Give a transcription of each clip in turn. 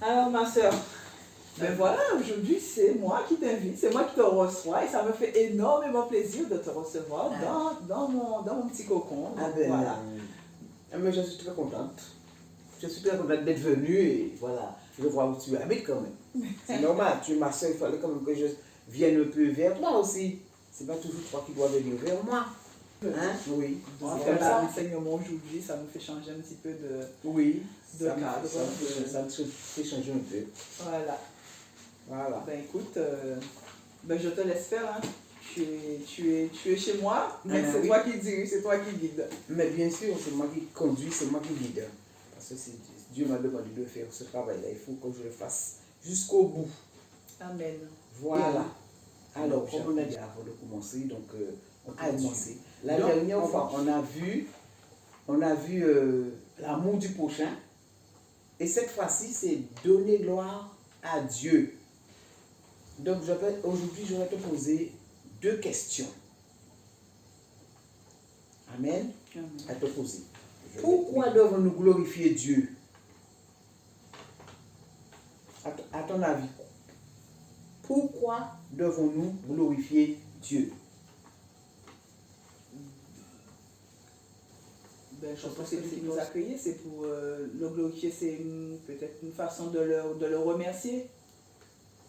Alors, ma soeur, ben voilà, aujourd'hui, c'est moi qui t'invite, c'est moi qui te reçois et ça me fait énormément plaisir de te recevoir dans mon petit cocon. Voilà. Mais je suis très contente. Je suis très contente d'être venue et voilà, je vois où tu habites quand même. C'est normal, tu es ma soeur, il fallait quand même que je vienne un peu vers toi aussi. C'est pas toujours toi qui dois venir vers moi. Hein? Oui. Donc, l'enseignement aujourd'hui, ça nous fait changer un petit peu de cadre. Ça me fait changer un peu. Voilà. Voilà. Ben écoute, ben je te laisse faire. Hein. Tu es chez moi, mais c'est toi qui dirige, c'est toi qui guide. Mais bien sûr, c'est moi qui conduis, c'est moi qui guide. Parce que Dieu m'a demandé de faire ce travail-là. Il faut que je le fasse jusqu'au bout. Amen. Voilà. Alors, comme on a dit avant de commencer, donc on a commencé. La dernière fois, on a vu l'amour du prochain. Et cette fois-ci, c'est donner gloire à Dieu. Donc, aujourd'hui, je vais te poser 2 questions. Amen. À te poser. Pourquoi devons-nous glorifier Dieu? À ton avis, pourquoi devons-nous glorifier Dieu? Ben, je pense que c'est lui qui nous a créés, c'est pour le glorifier, c'est peut-être une façon de le remercier.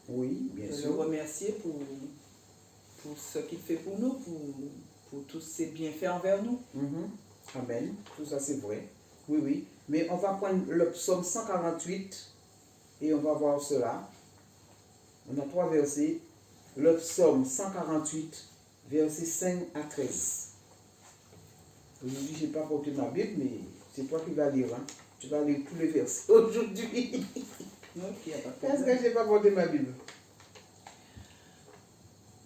Oui, bien sûr. De le remercier pour ce qu'il fait pour nous, pour tous ses bienfaits envers nous. Amen. Tout ça, c'est vrai. Oui, oui. Mais on va prendre le psaume 148 et on va voir cela. On a 3 versets. Le psaume 148, versets 5 à 13. Aujourd'hui, je n'ai pas porté ma Bible, mais c'est toi qui vas lire. Hein. Tu vas lire tous les versets aujourd'hui. Parce que je n'ai pas porté ma Bible.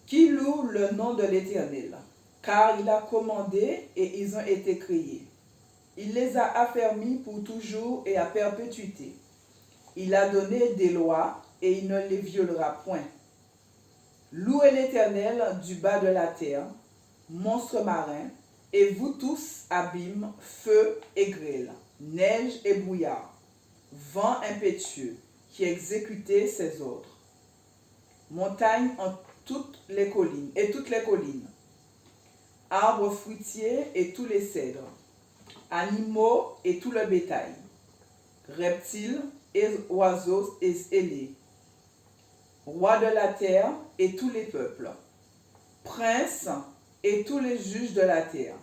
Qui loue le nom de l'Éternel, car il a commandé et ils ont été créés. Il les a affermis pour toujours et à perpétuité. Il a donné des lois et il ne les violera point. Louez l'Éternel du bas de la terre, monstres marins, et vous tous, abîmes, feu et grêle, neige et brouillard, vent impétueux, qui exécutez ses ordres. Montagnes en toutes les collines, arbres fruitiers et tous les cèdres, animaux et tout le bétail, reptiles et oiseaux et ailés, rois de la terre et tous les peuples, princes et tous les juges de la terre,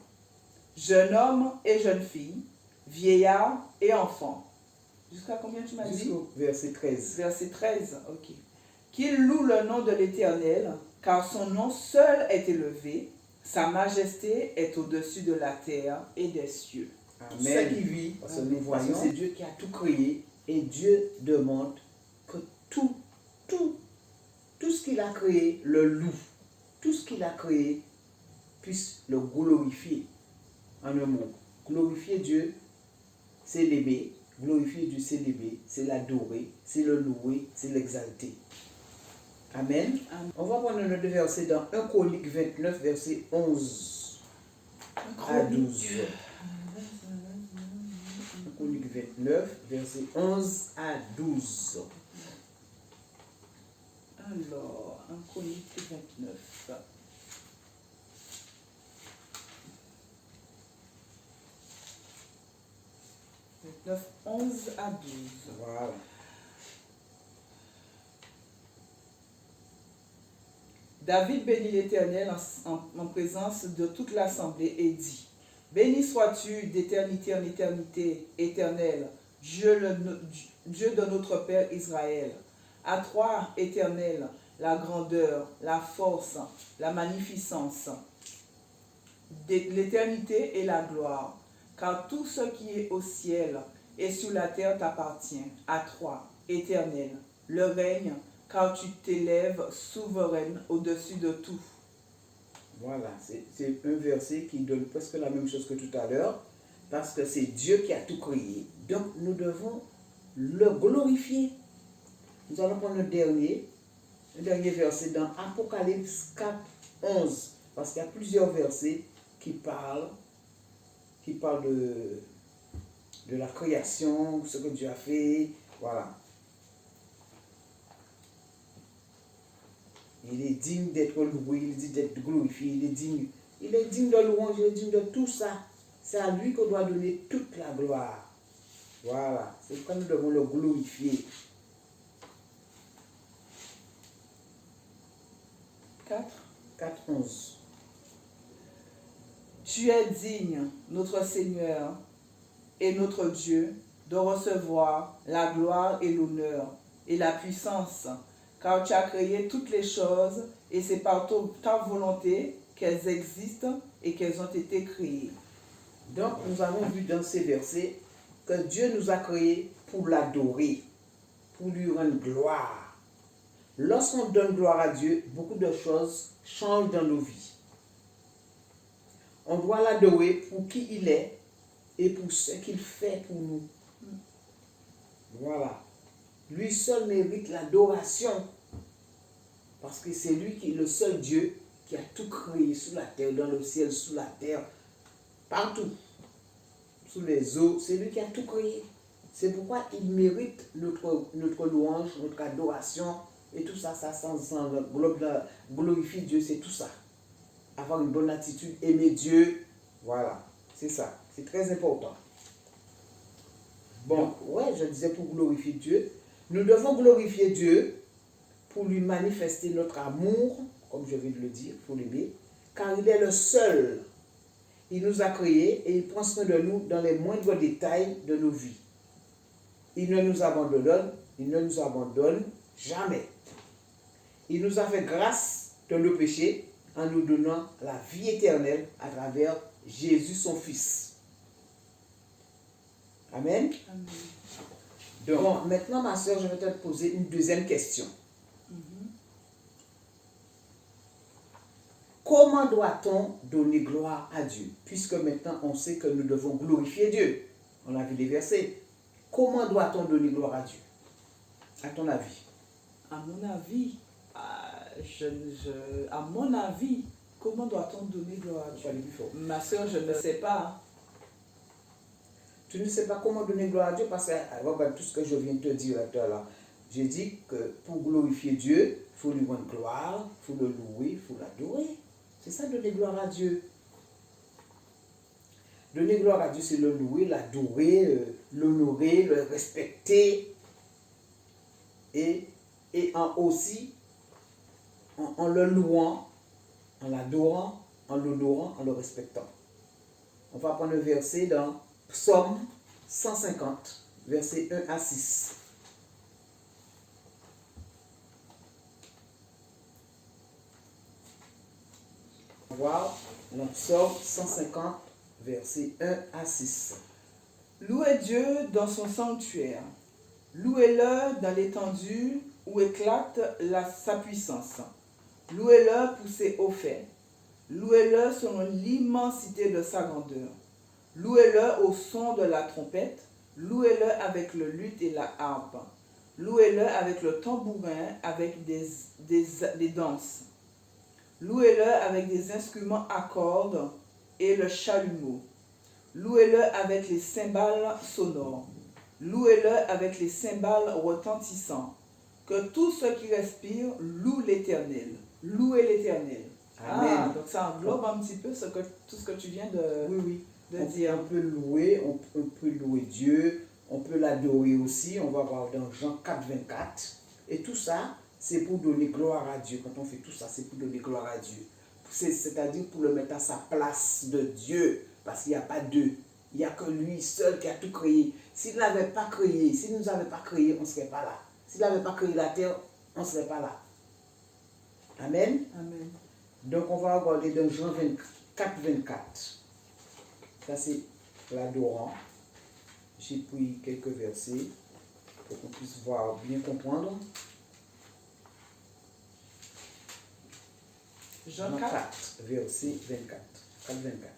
jeunes hommes et jeunes filles, vieillards et enfants. Jusqu'à combien tu m'as dit? Jusqu'au verset 13. Verset 13, ok. Qu'il loue le nom de l'Éternel, car son nom seul est élevé, sa majesté est au-dessus de la terre et des cieux. Amen. Tout ce qui vit, parce que nous voyons, c'est Dieu qui a tout créé, et Dieu demande que tout ce qu'il a créé le loue. Tout ce qu'il a créé puisse le glorifier. En un mot, glorifier Dieu, c'est l'aimer. Glorifier Dieu, c'est l'aimer, c'est l'adorer, c'est le louer, c'est l'exalter. Amen. On va prendre notre verset dans 1 Chronique 29, verset 11 à 12. 1 Chronique 29, verset 11 à 12. Alors, 1 Chronique 29. 29, 11 à 12. Voilà. David bénit l'Éternel en présence de toute l'assemblée et dit: Béni sois-tu d'éternité en éternité, Éternel, Dieu de notre Père Israël. À toi, Éternel, la grandeur, la force, la magnificence, l'éternité et la gloire. Car tout ce qui est au ciel et sur la terre t'appartient. À toi, Éternel, le règne, car tu t'élèves souveraine au-dessus de tout. Voilà, c'est un verset qui donne presque la même chose que tout à l'heure, parce que c'est Dieu qui a tout créé. Donc nous devons le glorifier. Nous allons prendre le dernier verset dans Apocalypse 4, 11, parce qu'il y a plusieurs versets qui parlent de la création, ce que Dieu a fait. Voilà. Il est digne d'être loué, il est digne d'être glorifié, il est digne de louange, il est digne de tout ça. C'est à lui qu'on doit donner toute la gloire. Voilà, c'est pourquoi nous devons le glorifier. 4:11. Tu es digne, notre Seigneur et notre Dieu, de recevoir la gloire et l'honneur et la puissance, car tu as créé toutes les choses et c'est par ta volonté qu'elles existent et qu'elles ont été créées. Donc, nous avons vu dans ces versets que Dieu nous a créés pour l'adorer, pour lui rendre gloire. Lorsqu'on donne gloire à Dieu, beaucoup de choses changent dans nos vies. On doit l'adorer pour qui il est et pour ce qu'il fait pour nous. Voilà. Lui seul mérite l'adoration parce que c'est lui qui est le seul Dieu qui a tout créé sous la terre, dans le ciel, sous la terre, partout, sous les eaux. C'est lui qui a tout créé. C'est pourquoi il mérite notre louange, notre adoration et tout ça, glorifier Dieu, c'est tout ça. Avoir une bonne attitude, aimer Dieu, voilà, c'est ça, c'est très important. Bon, ouais, je disais pour glorifier Dieu, nous devons glorifier Dieu pour lui manifester notre amour, comme je viens de le dire, pour l'aimer, car il est le seul. Il nous a créés et il prend soin de nous dans les moindres détails de nos vies. Il ne nous abandonne jamais. Il nous a fait grâce de nos péchés en nous donnant la vie éternelle à travers Jésus son Fils. Amen. Amen. Donc, bon, maintenant, ma soeur, je vais te poser une deuxième question. Comment doit-on donner gloire à Dieu? Puisque maintenant, on sait que nous devons glorifier Dieu. On a vu les versets. Comment doit-on donner gloire à Dieu? À ton avis? À mon avis, comment doit-on donner gloire à Dieu? Ma soeur, je ne sais pas. Tu ne sais pas comment donner gloire à Dieu parce que, regarde tout ce que je viens de te dire là. J'ai dit que pour glorifier Dieu, il faut lui rendre gloire, il faut le louer, il faut l'adorer. C'est ça, donner gloire à Dieu. Donner gloire à Dieu, c'est le louer, l'adorer, l'honorer, le respecter. Et aussi, en le louant, en l'adorant, en l'honorant, en le respectant. On va prendre le verset dans Psaume 150, versets 1 à 6. On va voir dans Psaume 150, versets 1 à 6. Louez Dieu dans son sanctuaire. Louez-le dans l'étendue où éclate sa puissance. Louez-le pour ses hauts faits. Louez-le selon l'immensité de sa grandeur. Louez-le au son de la trompette. Louez-le avec le luth et la harpe. Louez-le avec le tambourin, avec des danses. Louez-le avec des instruments à cordes et le chalumeau. Louez-le avec les cymbales sonores. Louez-le avec les cymbales retentissants. Que tout ce qui respire loue l'Éternel. Louez l'Éternel. Amen. Donc ça englobe un petit peu tout ce que tu viens de dire. On peut louer, on peut louer Dieu, on peut l'adorer aussi. On va voir dans Jean 4, 24. Et tout ça, c'est pour donner gloire à Dieu. Quand on fait tout ça, c'est pour donner gloire à Dieu. C'est-à-dire pour le mettre à sa place de Dieu. Parce qu'il n'y a pas deux. Il n'y a que lui seul qui a tout créé. S'il n'avait pas créé, s'il ne nous avait pas créé, on ne serait pas là. S'il n'avait pas créé la terre, on ne serait pas là. Amen. Amen. Donc on va regarder dans Jean 4, 24. Ça c'est l'adorant. J'ai pris quelques versets pour qu'on puisse voir, bien comprendre. Jean 4, verset 24. 4, 24.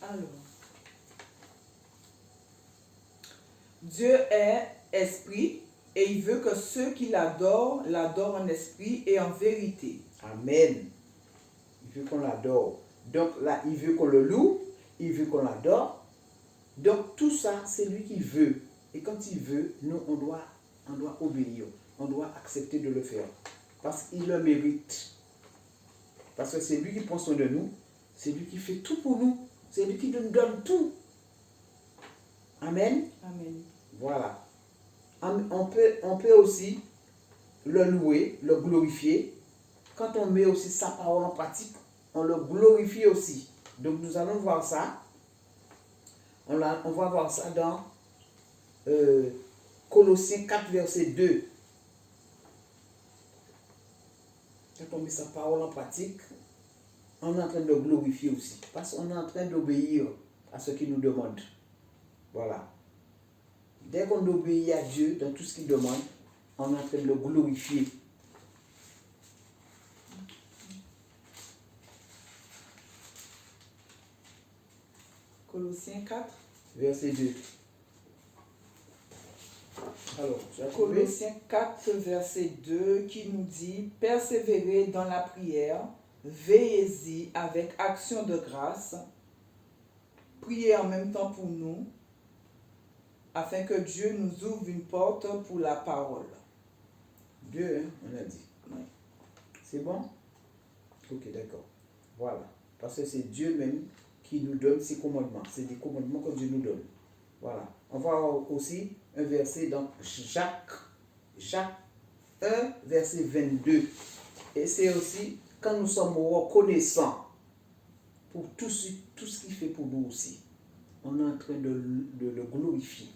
Alors, Dieu est esprit et il veut que ceux qui l'adorent l'adorent en esprit et en vérité. Amen. Il veut qu'on l'adore. Donc là, il veut qu'on le loue, il veut qu'on l'adore. Donc tout ça, c'est lui qui veut. Et quand il veut, nous, on doit obéir. On doit accepter de le faire. Parce qu'il le mérite. Parce que c'est lui qui prend soin de nous. C'est lui qui fait tout pour nous. C'est lui qui nous donne tout. Amen. Amen. Voilà. On peut aussi le louer, le glorifier. Quand on met aussi sa parole en pratique, on le glorifie aussi. Donc nous allons voir ça. On va voir ça dans Colossiens 4, verset 2. Quand on met sa parole en pratique, on est en train de le glorifier aussi. Parce qu'on est en train d'obéir à ce qu'il nous demande. Voilà. Dès qu'on obéit à Dieu dans tout ce qu'il demande, on est en train de le glorifier. Colossiens 4. Verset 2. Alors, Colossiens 4, verset 2, qui nous dit « Persévérez dans la prière, veillez-y avec action de grâce, priez en même temps pour nous, afin que Dieu nous ouvre une porte pour la parole. » Dieu, hein, on a dit. Oui. C'est bon? Ok, d'accord. Voilà. Parce que c'est Dieu même qui nous donne ses commandements. C'est des commandements que Dieu nous donne. Voilà. On va avoir aussi un verset dans Jacques 1, verset 22. Et c'est aussi quand nous sommes reconnaissants pour tout ce qu'il fait pour nous aussi. On est en train de le glorifier.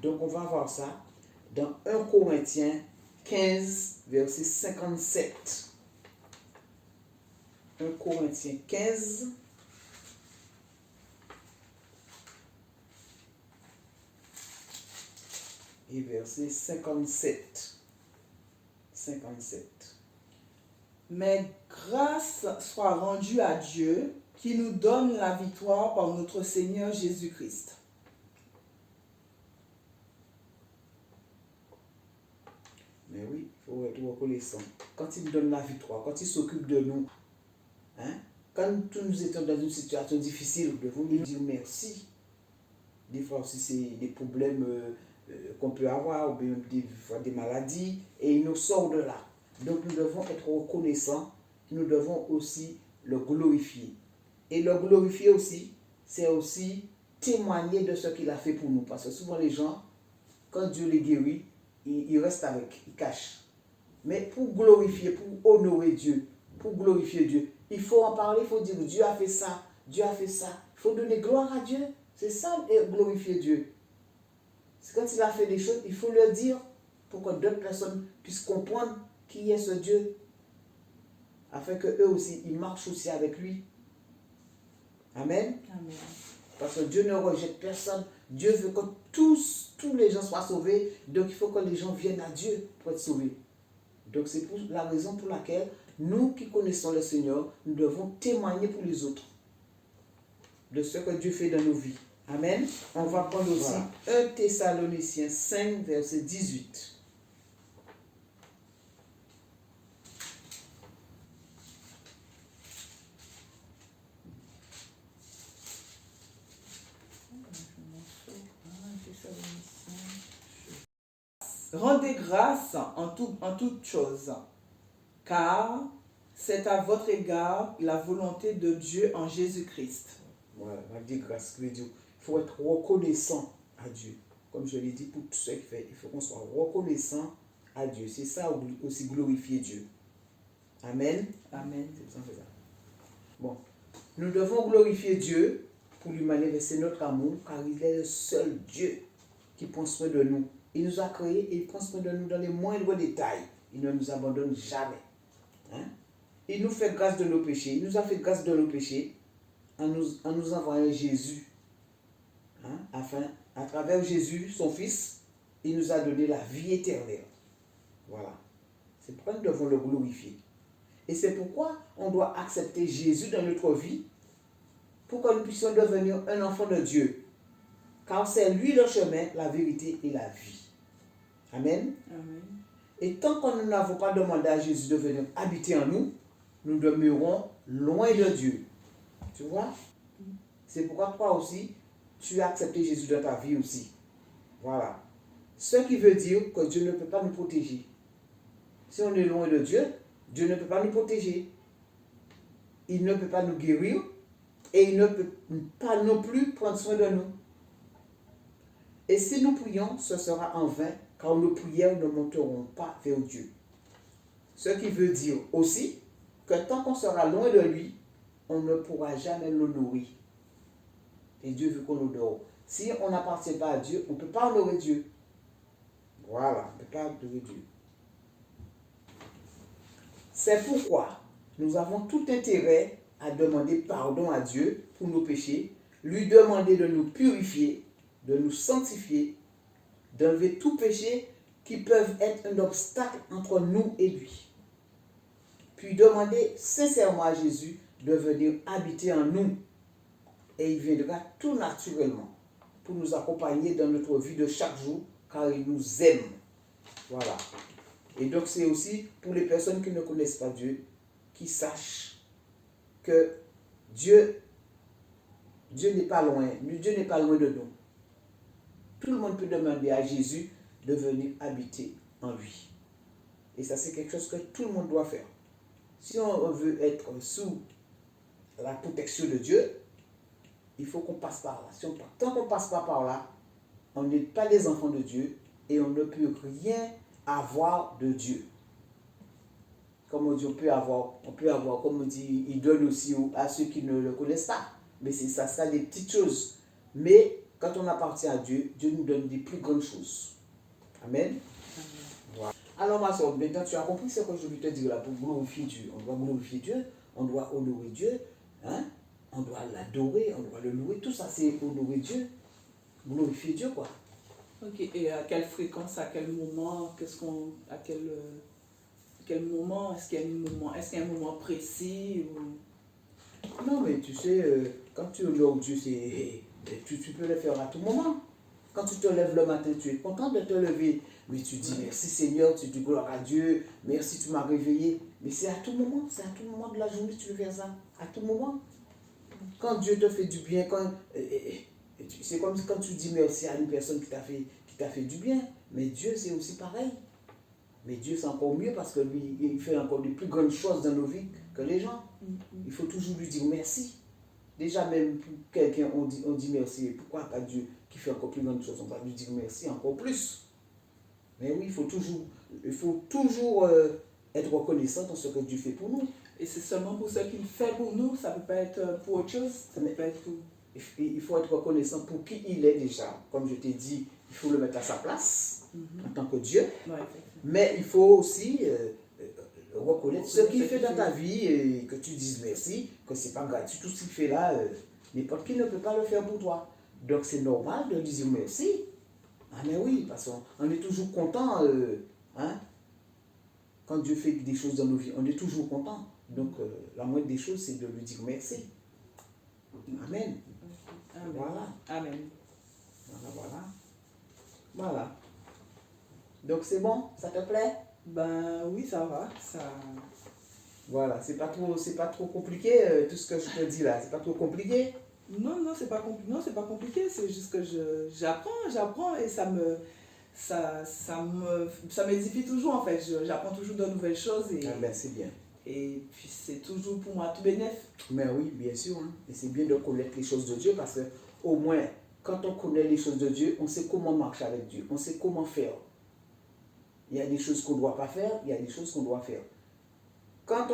Donc on va voir ça dans 1 Corinthiens 15, verset 57. 1 Corinthiens 15, et verset 57. 57. Mais grâce soit rendue à Dieu qui nous donne la victoire par notre Seigneur Jésus-Christ. Mais oui, il faut être reconnaissant. Quand il nous donne la victoire, quand il s'occupe de nous, hein, quand nous étions dans une situation difficile, nous devons lui dire merci. Des fois aussi, c'est des problèmes qu'on peut avoir, ou bien des fois des maladies, et il nous sort de là. Donc nous devons être reconnaissants, nous devons aussi le glorifier. Et le glorifier aussi, c'est aussi témoigner de ce qu'il a fait pour nous. Parce que souvent les gens, quand Dieu les guérit, ils restent avec, ils cachent. Mais pour glorifier, pour honorer Dieu, pour glorifier Dieu, il faut en parler, il faut dire Dieu a fait ça, Dieu a fait ça. Il faut donner gloire à Dieu. C'est ça, glorifier Dieu. C'est quand il a fait des choses, il faut le dire pour que d'autres personnes puissent comprendre qui est ce Dieu. Afin qu'eux aussi, ils marchent aussi avec lui. Amen. Amen. Parce que Dieu ne rejette personne. Dieu veut que tous les gens soient sauvés. Donc il faut que les gens viennent à Dieu pour être sauvés. Donc c'est pour la raison pour laquelle nous qui connaissons le Seigneur, nous devons témoigner pour les autres de ce que Dieu fait dans nos vies. Amen. On va prendre aussi 1 Thessaloniciens 5, verset 18. Rendez grâce en toutes choses, car c'est à votre égard la volonté de Dieu en Jésus-Christ. Voilà, rendez grâce. Il faut être reconnaissant à Dieu. Comme je l'ai dit, pour tout ce qu'il fait, il faut qu'on soit reconnaissant à Dieu. C'est ça aussi glorifier Dieu. Amen. Amen. C'est ça. Bon, nous devons glorifier Dieu pour lui manifester notre amour, car il est le seul Dieu qui prend soin de nous. Il nous a créés et il prend soin de nous dans les moindres détails. Il ne nous abandonne jamais. Hein? Il nous fait grâce de nos péchés. Il nous a fait grâce de nos péchés en nous envoyant Jésus. Hein? Afin, à travers Jésus, son Fils, il nous a donné la vie éternelle. Voilà. C'est pourquoi nous devons le glorifier. Et c'est pourquoi on doit accepter Jésus dans notre vie pour que nous puissions devenir un enfant de Dieu. Car c'est lui le chemin, la vérité et la vie. Amen. Amen. Et tant que nous n'avons pas demandé à Jésus de venir habiter en nous, nous demeurons loin de Dieu. Tu vois? C'est pourquoi toi aussi, tu as accepté Jésus dans ta vie aussi. Voilà. Ce qui veut dire que Dieu ne peut pas nous protéger. Si on est loin de Dieu, Dieu ne peut pas nous protéger. Il ne peut pas nous guérir et il ne peut pas non plus prendre soin de nous. Et si nous prions, ce sera en vain, car nos prières ne monteront pas vers Dieu. Ce qui veut dire aussi que tant qu'on sera loin de lui, on ne pourra jamais l'honorer. Et Dieu veut qu'on l'honore. Si on n'appartient pas à Dieu, on ne peut pas honorer Dieu. Voilà, on ne peut pas honorer Dieu. C'est pourquoi nous avons tout intérêt à demander pardon à Dieu pour nos péchés, lui demander de nous purifier, de nous sanctifier, d'enlever tout péché qui peuvent être un obstacle entre nous et lui. Puis demander sincèrement à Jésus de venir habiter en nous. Et il viendra tout naturellement pour nous accompagner dans notre vie de chaque jour, car il nous aime. Voilà. Et donc c'est aussi pour les personnes qui ne connaissent pas Dieu, qui sachent que Dieu n'est pas loin. Dieu n'est pas loin de nous. Tout le monde peut demander à Jésus de venir habiter en lui. Et ça, c'est quelque chose que tout le monde doit faire. Si on veut être sous la protection de Dieu, il faut qu'on passe par là. Tant qu'on ne passe pas par là, on n'est pas des enfants de Dieu et on ne peut rien avoir de Dieu. Comme on dit, on peut avoir, comme on dit, il donne aussi à ceux qui ne le connaissent pas. Mais c'est ça des petites choses. Mais quand on appartient à Dieu, Dieu nous donne des plus grandes choses. Amen. Voilà. Alors ma soeur, maintenant tu as compris ce que je veux te dire là, pour glorifier Dieu. On doit glorifier Dieu, on doit honorer Dieu, hein? On doit l'adorer, on doit le louer. Tout ça c'est honorer Dieu, glorifier Dieu quoi. Ok, et à quelle fréquence, à quel moment, à quel moment, est-ce qu'il y a un moment précis ou... Non mais tu sais, quand tu honores Dieu, tu peux le faire à tout moment. Quand tu te lèves le matin, tu es content de te lever. Mais tu dis merci Seigneur, tu dis gloire à Dieu, merci tu m'as réveillé. Mais c'est à tout moment de la journée que tu veux faire ça. À tout moment. Quand Dieu te fait du bien, c'est comme quand tu dis merci à une personne qui t'a fait du bien. Mais Dieu c'est aussi pareil. Mais Dieu c'est encore mieux parce que lui, il fait encore de plus grandes choses dans nos vies que les gens. Il faut toujours lui dire merci. Déjà même pour quelqu'un, on dit merci. Pourquoi pas Dieu qui fait encore plus grandes choses? On va lui dire merci encore plus. Mais oui, il faut toujours être reconnaissant dans ce que Dieu fait pour nous. Et c'est seulement pour ce qu'il fait pour nous, ça ne peut pas être pour autre chose, ça peut pas être pour... Il faut être reconnaissant pour qui il est déjà. Comme je t'ai dit, il faut le mettre à sa place en tant que Dieu. Ouais, mais il faut aussi reconnaître ce qu'il fait dans ta vie et que tu dises merci, que ce n'est pas gratuit. Tout ce qu'il fait là, n'importe qui ne peut pas le faire pour toi. Donc c'est normal de dire merci. Ah mais oui, parce qu'on est toujours content. Hein? Quand Dieu fait des choses dans nos vies, on est toujours content. Donc la moindre des choses, c'est de lui dire merci. Amen. Amen. Voilà. Amen. Voilà. Donc c'est bon, ça te plaît? Ben oui, ça va. Voilà, c'est pas trop compliqué tout ce que je te dis là, c'est pas trop compliqué? Non, c'est pas compliqué. Non, c'est pas compliqué, c'est juste que j'apprends et ça m'édifie toujours en fait. J'apprends toujours de nouvelles choses et ben, c'est bien. Et puis c'est toujours pour moi tout bénéf. Mais oui, bien sûr. Hein. Et c'est bien de connaître les choses de Dieu parce que au moins, quand on connaît les choses de Dieu, on sait comment marcher avec Dieu, on sait comment faire. Il y a des choses qu'on ne doit pas faire, il y a des choses qu'on doit faire. Quand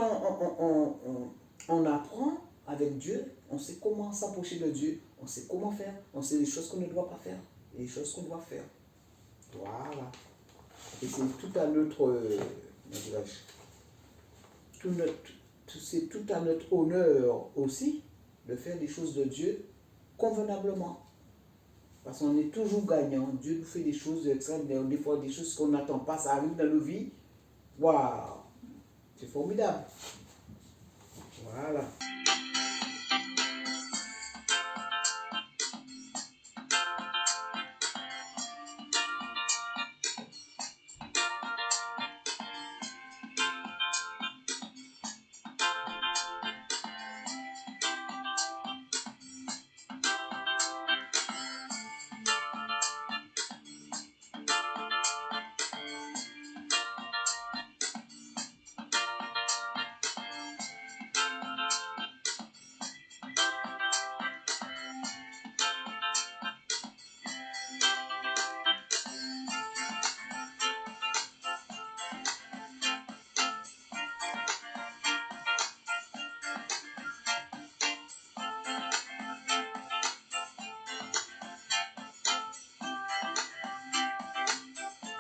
on apprend avec Dieu, on sait comment s'approcher de Dieu, on sait comment faire, on sait les choses qu'on ne doit pas faire et les choses qu'on doit faire. Voilà. Et c'est tout à notre... c'est tout à notre honneur aussi de faire les choses de Dieu convenablement. Parce qu'on est toujours gagnant. Dieu nous fait des choses extraordinaires, des fois des choses qu'on n'attend pas, ça arrive dans nos vies. Waouh! C'est formidable. Voilà.